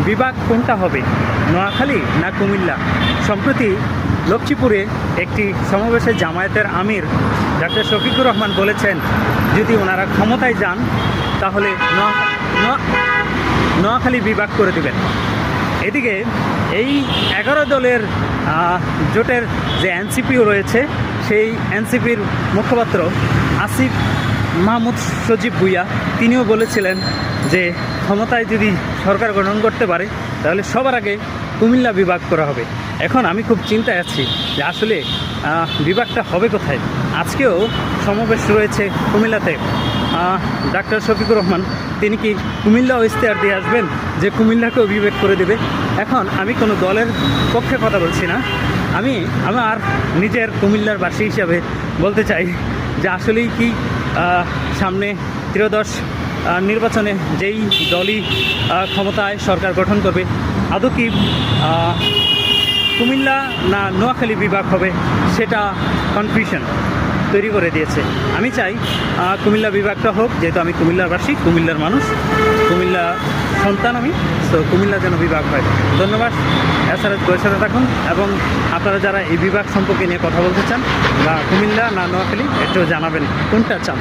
বিভাগ কোনটা হবে, নোয়াখালী না কুমিল্লা? সম্প্রতি লক্ষ্মীপুরে একটি সমাবেশে জামায়াতের আমির ডাক্তার শফিকুর রহমান বলেছেন, যদি ওনারা ক্ষমতায় যান তাহলে নোয়াখালী বিভাগ করে দেবেন। এদিকে এই 11 দলের জোটের যে এনসিপিও রয়েছে, সেই এনসিপির মুখপাত্র আসিফ মাহমুদ সজীব ভুইয়া তিনিও বলেছিলেন যে ক্ষমতায় যদি সরকার গঠন করতে পারে তাহলে সবার আগে কুমিল্লা বিভাগ করা হবে। এখন আমি খুব চিন্তায় আছি যে আসলে বিভাগটা হবে কোথায়। আজকেও সমাবেশ রয়েছে কুমিল্লাতে। ডাক্তার শফিকুর রহমান তিনি কি কুমিল্লাও ইশতেহার দিয়ে আসবেন যে কুমিল্লাকেও বিভাগ করে দেবে? এখন আমি কোনো দলের পক্ষে কথা বলছি না, আমি আমার নিজের কুমিল্লার বাসী হিসাবে বলতে চাই যে আসলেই কি সামনে ত্রয়োদশ নির্বাচনে যেই দলই ক্ষমতায় সরকার গঠন করবে, আদৌ কি কুমিল্লা না নোয়াখালী বিভাগ হবে, সেটা কনফিউশন তৈরি করে দিয়েছে। আমি চাই কুমিল্লা বিভাগটা হোক, যেহেতু আমি কুমিল্লারবাসী, কুমিল্লার মানুষ, কুমিল্লা সন্তান আমি, তো কুমিল্লা যেন বিভাগ হয়। ধন্যবাদ। এছাড়া সাথে থাকুন এবং আপনারা যারা এই বিভাগ সম্পর্কে নিয়ে কথা বলতে চান বা কুমিল্লা না নোয়াখালী একটু জানাবেন কোনটা চান।